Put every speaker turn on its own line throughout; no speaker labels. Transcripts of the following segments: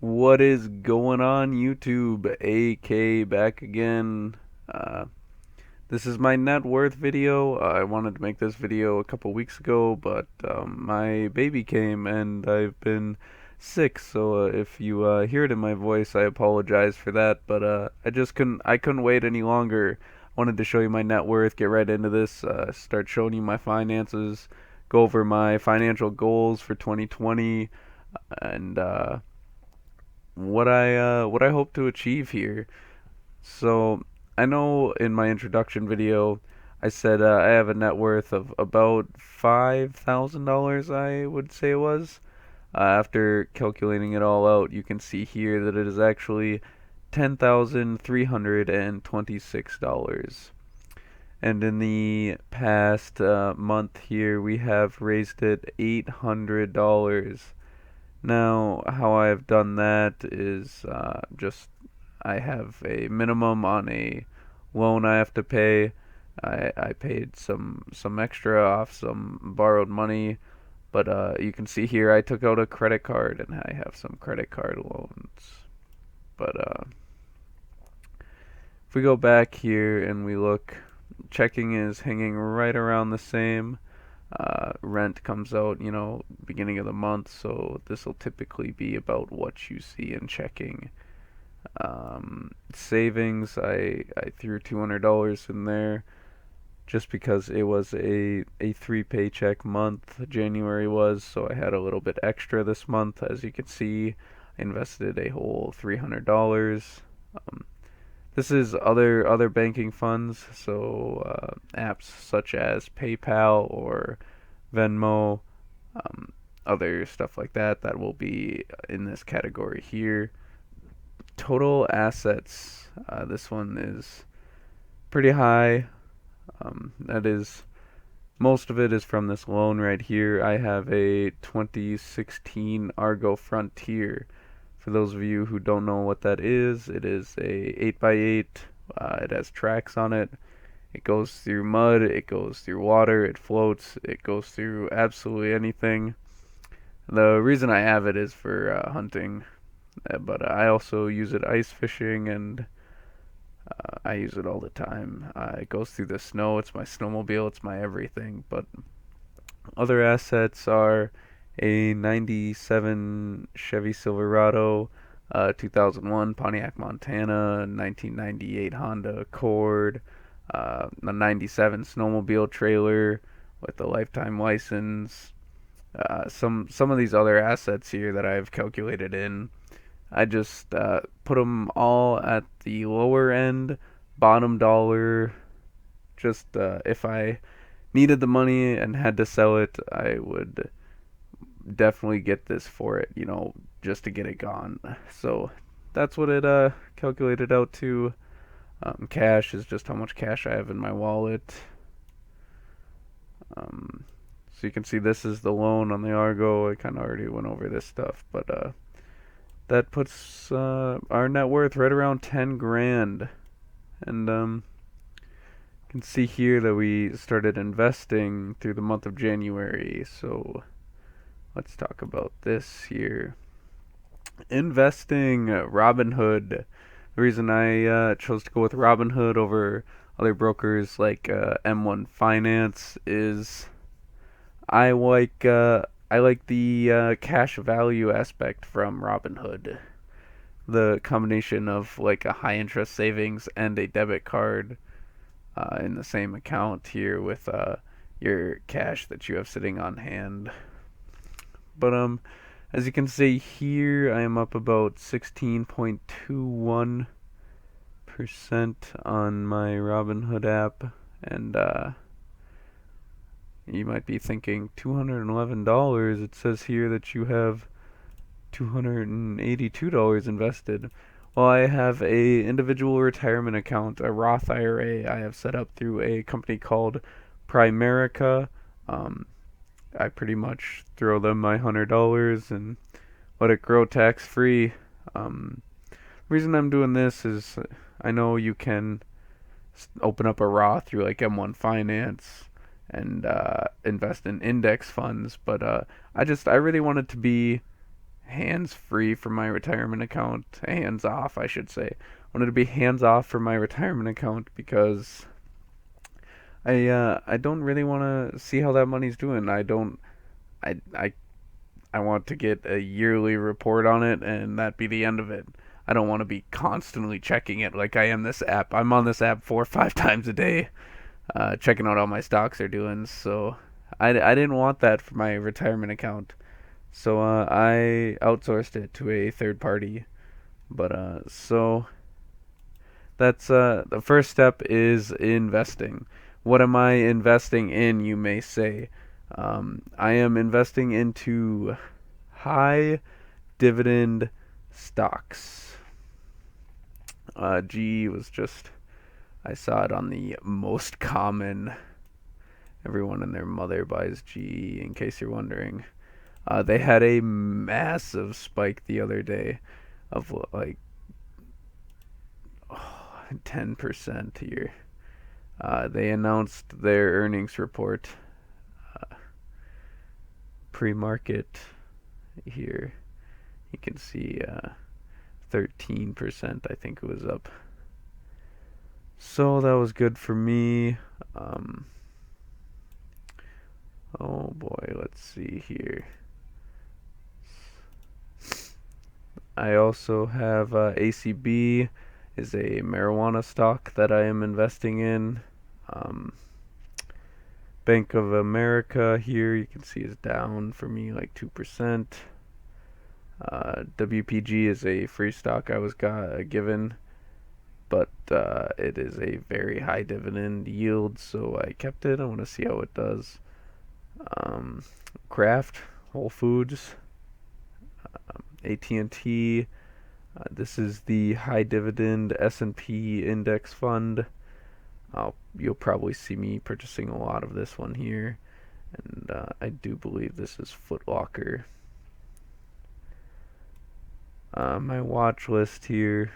What is going on YouTube? AK back again. Uh, this is my net worth video. I wanted to make this video a couple weeks ago, but my baby came and I've been sick. So if you hear it in my voice, I apologize for that. But I couldn't wait any longer. Wanted to show you my net worth. Get right into this. Start showing you my finances. Go over my financial goals for 2020 and what I hope to achieve here. So I know in my introduction video I said I have a net worth of about $5,000. I would say it was. After calculating it all out, you can see here that it is actually $10,326. And in the past month here, we have raised it $800. Now, how I have done that is just I have a minimum on a loan I have to pay. I paid some extra off some borrowed money, but you can see here I took out a credit card and I have some credit card loans. But if we go back here and we look, checking is hanging right around the same. Rent comes out, beginning of the month, so this will typically be about what you see in checking. Savings, I threw $200 in there just because it was a three paycheck month. January was, so I had a little bit extra this month. As you can see, I invested a whole $300. Um, this is other banking funds, so apps such as PayPal or Venmo, um, other stuff like that that will be in this category here. Total assets. This one is pretty high. That is most of it is from this loan right here. I have a 2016 Argo Frontier. For those of you who don't know what that is, it is a 8x8. It has tracks on it. It goes through mud, it goes through water, it floats, it goes through absolutely anything. The reason I have it is for hunting, but I also use it ice fishing and I use it all the time. It goes through the snow, it's my snowmobile, it's my everything. But other assets are a 97 Chevy Silverado, 2001 Pontiac Montana, 1998 Honda Accord, a 97 snowmobile trailer with a lifetime license. Some of these other assets here that I've calculated in, I just put them all at the lower end, bottom dollar. Just if I needed the money and had to sell it, I would definitely get this for it, just to get it gone. So that's what it calculated out to. Cash is just how much cash I have in my wallet. Um, so you can see this is the loan on the Argo. I kind of already went over this stuff, but that puts our net worth right around 10 grand. And you can see here that we started investing through the month of January. So let's talk about this here. Investing, Robinhood. The reason I chose to go with Robinhood over other brokers like M1 Finance is I like the cash value aspect from Robinhood. The combination of like a high interest savings and a debit card in the same account here with your cash that you have sitting on hand. But as you can see here, I am up about 16.21% on my Robinhood app, and you might be thinking $211. It says here that you have $282 invested. Well, I have a individual retirement account, a Roth IRA I have set up through a company called Primerica. Um, I pretty much throw them my $100 and let it grow tax free. Reason I'm doing this is I know you can open up a Roth through like M1 Finance and invest in index funds, but I really want it to be hands free from my retirement account, hands off, I should say. Wanted to be hands off from my retirement account because I don't really want to see how that money's doing. I don't I I I want to get a yearly report on it and that be the end of it. I don't want to be constantly checking it like I am this app. I'm on this app 4 or 5 times a day, checking out how my stocks are doing. So I didn't want that for my retirement account. So I outsourced it to a third party. But so that's the first step is investing. What am I investing in, you may say? I am investing into high dividend stocks. GE was just, I saw it on the most common. Everyone and their mother buys GE, in case you're wondering. They had a massive spike the other day of like 10% here. They announced their earnings report pre-market here. You can see 13%, I think it was up. So that was good for me. Um, oh boy, let's see here. I also have ACB is a marijuana stock that I am investing in. Um, Bank of America here, you can see is down for me like 2%. WPG is a free stock I was given, but it is a very high dividend yield, so I kept it. I want to see how it does. Um, Kraft, Whole Foods, AT&T. This is the high dividend S&P index fund. You'll probably see me purchasing a lot of this one here, and I do believe this is Foot Locker. My watch list here,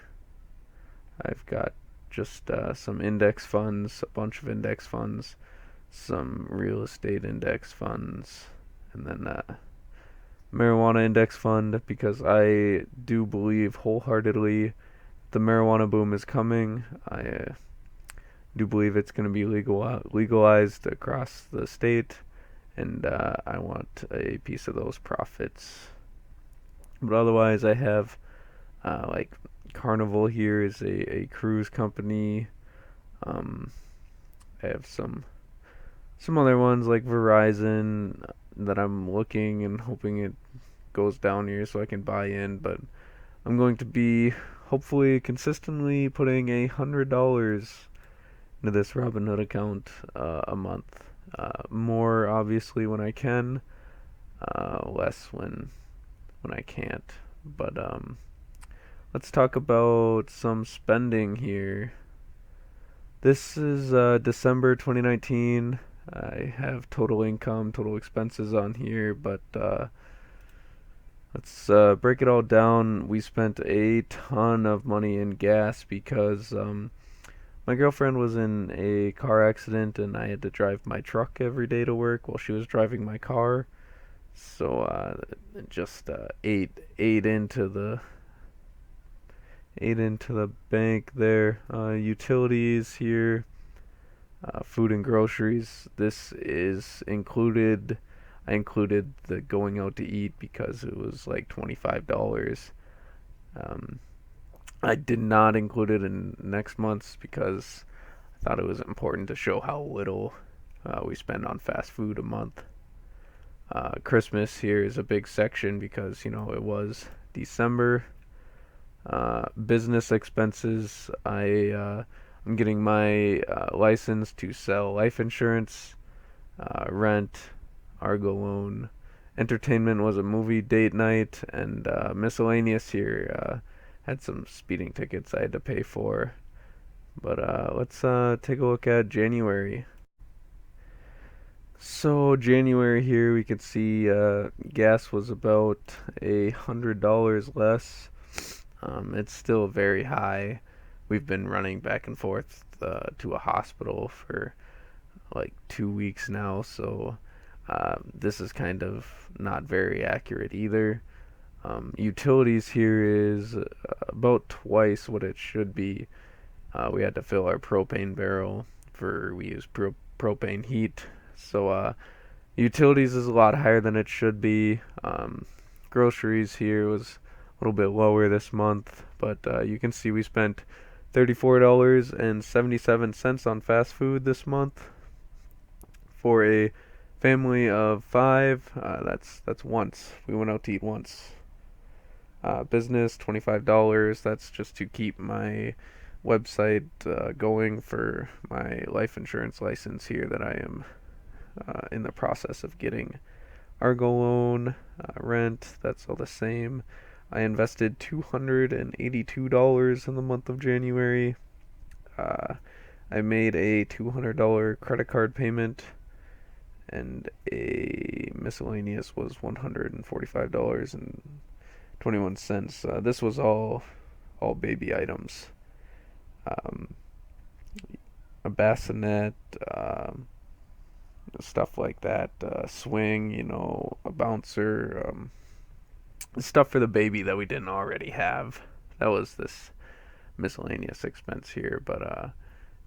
I've got just some index funds, a bunch of index funds, some real estate index funds, and then marijuana index fund because I do believe wholeheartedly the marijuana boom is coming. I do believe it's going to be legalized across the state, and I want a piece of those profits. But otherwise, I have like Carnival here is a cruise company. Um, I have some other ones like Verizon that I'm looking and hoping it goes down here so I can buy in. But I'm going to be hopefully consistently putting $100 into this Robinhood account a month. More obviously when I can, less when I can't. But let's talk about some spending here. This is December 2019. I have total income, total expenses on here, but let's break it all down. We spent a ton of money in gas because my girlfriend was in a car accident and I had to drive my truck every day to work while she was driving my car. So just ate into the bank there. Utilities here, food and groceries. This is included. I included the going out to eat because it was like $25. Um, I did not include it in next month's because I thought it was important to show how little we spend on fast food a month. Christmas here is a big section because it was December. Business expenses. I'm getting my license to sell life insurance, rent, Argo loan. Entertainment was a movie date night, and miscellaneous here. Had some speeding tickets I had to pay for. But let's take a look at January. So January here, we could see gas was about $100 less. It's still very high. We've been running back and forth to a hospital for like 2 weeks now, so this is kind of not very accurate either. Utilities here is about twice what it should be. We had to fill our propane barrel for we use propane heat. So utilities is a lot higher than it should be. Groceries here was a little bit lower this month, but you can see we spent $34.77 on fast food this month for a family of five. That's once. We went out to eat once. Business $25. That's just to keep my website going for my life insurance license here that I am in the process of getting. Argo loan, rent, that's all the same. I invested $282 in the month of January. Uh, I made a $200 credit card payment, and a miscellaneous was $145.21. This was all baby items. Um, a bassinet, stuff like that, swing, a bouncer, stuff for the baby that we didn't already have. That was this miscellaneous expense here. But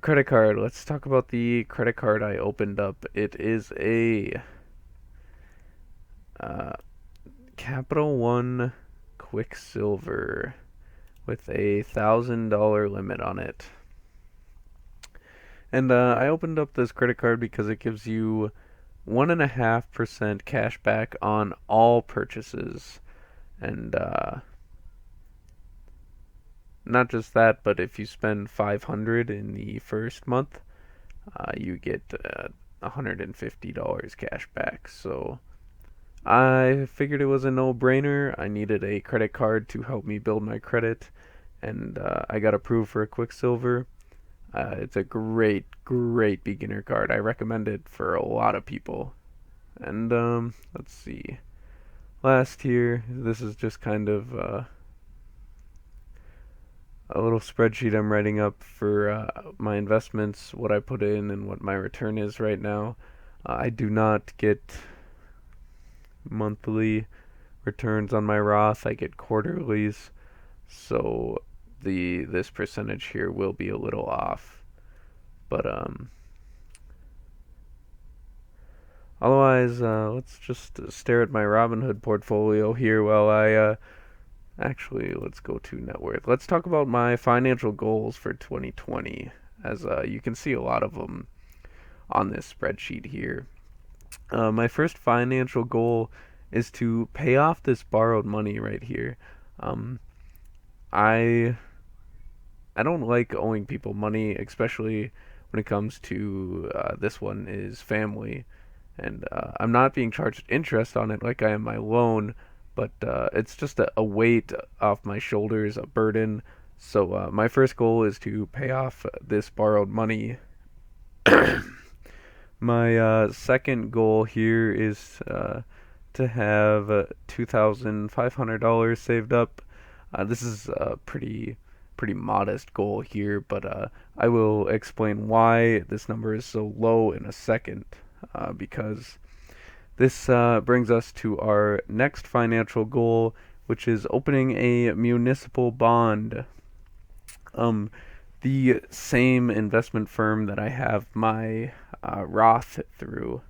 credit card. Let's talk about the credit card I opened up. It is a uh, Capital One Quicksilver with a $1,000 limit on it. And I opened up this credit card because it gives you 1.5% cash back on all purchases. And not just that, but if you spend 500 in the first month, you get $150 cash back. So I figured it was a no-brainer. I needed a credit card to help me build my credit, and I got approved for a Quicksilver. It's a great, great beginner card. I recommend it for a lot of people. And let's see. Last here, this is just kind of a little spreadsheet I'm writing up for my investments, what I put in, and what my return is right now. I do not get monthly returns on my Roth. I get quarterlies, so this percentage here will be a little off. But otherwise, let's just stare at my Robinhood portfolio here while I actually, let's go to Networth. Let's talk about my financial goals for 2020, as you can see a lot of them on this spreadsheet here. My first financial goal is to pay off this borrowed money right here. Um, I I don't like owing people money, especially when it comes to this one is family, and I'm not being charged interest on it like I am my loan, but it's just a weight off my shoulders, a burden. So my first goal is to pay off this borrowed money. My second goal here is to have $2,500 saved up. This is a pretty modest goal here, but I will explain why this number is so low in a second. Because this brings us to our next financial goal, which is opening a municipal bond. The same investment firm that I have my Roth through,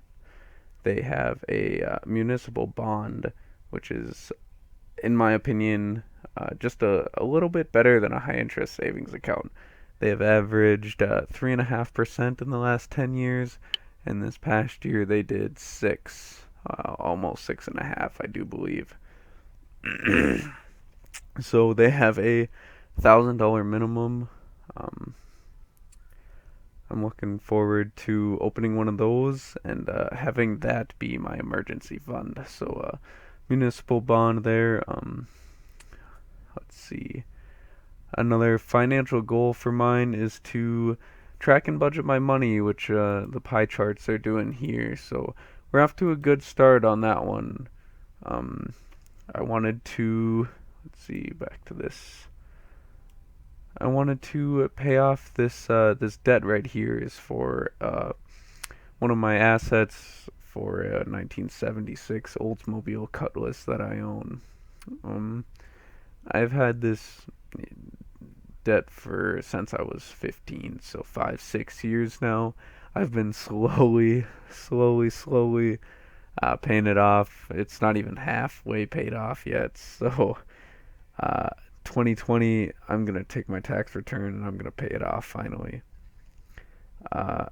they have a municipal bond, which is, in my opinion, just a little bit better than a high interest savings account. They have averaged 3.5% in the last 10 years, and this past year they did almost 6.5, I do believe. So they have a $1,000 minimum. Um, I'm looking forward to opening one of those and having that be my emergency fund. So, municipal bond there. Let's see. Another financial goal for mine is to track and budget my money, which the pie charts are doing here. So we're off to a good start on that one. Um, I wanted to, let's see, back to this. I wanted to pay off this debt right here is for one of my assets for a 1976 Oldsmobile Cutlass that I own. Um, I've had this debt for since I was 15, so 5, 6 years now. I've been slowly paying it off. It's not even halfway paid off yet. So, uh, 2020, I'm gonna take my tax return and I'm gonna pay it off finally.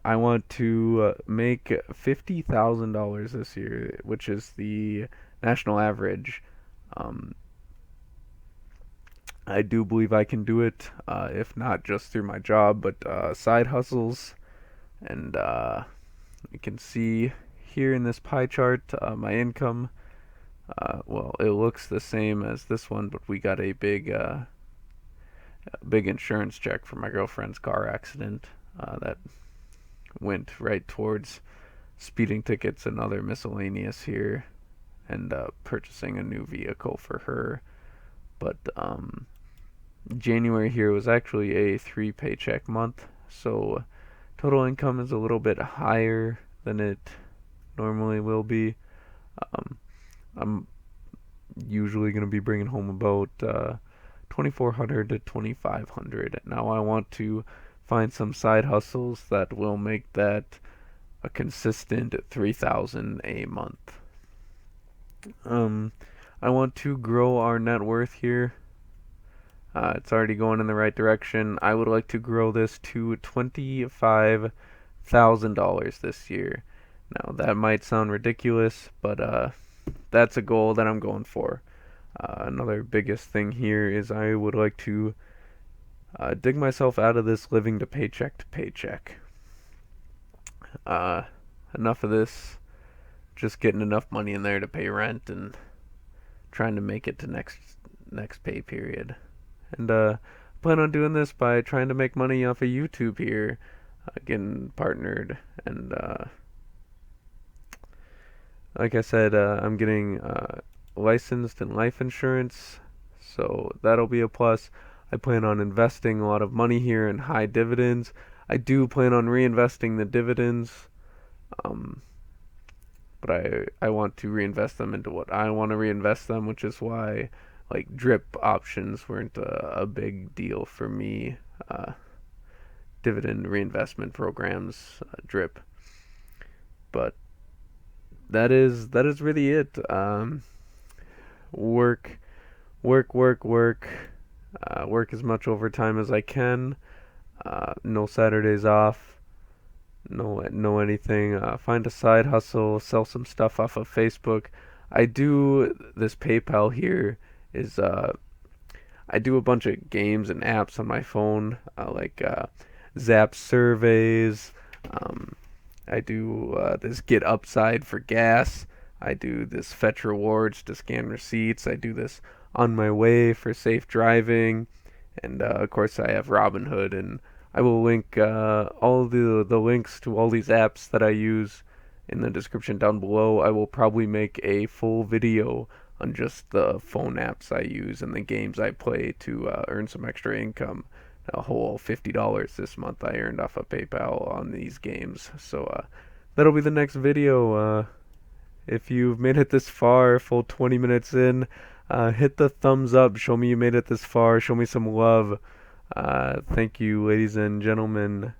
I want to make $50,000 this year, which is the national average. Um, I do believe I can do it, if not just through my job, but side hustles. And you can see here in this pie chart my income. Well, it looks the same as this one, but we got a big insurance check for my girlfriend's car accident that went right towards speeding tickets and other miscellaneous here, and purchasing a new vehicle for her. But January here was actually a three paycheck month, so total income is a little bit higher than it normally will be. Um, I'm usually going to be bringing home about 2,400 to 2,500. Now I want to find some side hustles that will make that a consistent 3,000 a month. Um, I want to grow our net worth here. It's already going in the right direction. I would like to grow this to $25,000 this year. Now that might sound ridiculous, but that's a goal that I'm going for. Another biggest thing here is I would like to dig myself out of this living to paycheck. Uh, Enough of this, just getting enough money in there to pay rent and trying to make it to next pay period. And plan on doing this by trying to make money off of YouTube here, getting partnered. And like I said, I'm getting licensed in life insurance, so that'll be a plus. I plan on investing a lot of money here in high dividends. I do plan on reinvesting the dividends, um, but I want to reinvest them into what I want to reinvest them, which is why like drip options weren't a big deal for me. Uh, Dividend reinvestment programs, drip, but that is really it. Work, work. Work as much overtime as I can. No Saturdays off. No anything. Find a side hustle. Sell some stuff off of Facebook. I do this PayPal here is I do a bunch of games and apps on my phone, like Zap surveys. Um, I do this Get Upside for gas. I do this Fetch Rewards to scan receipts. I do this On My Way for safe driving. And of course, I have Robinhood, and I will link all the links to all these apps that I use in the description down below. I will probably make a full video on just the phone apps I use and the games I play to earn some extra income. A whole $50 this month I earned off of PayPal on these games. So that'll be the next video. If you've made it this far, full 20 minutes in, hit the thumbs up. Show me you made it this far. Show me some love. Thank you, ladies and gentlemen.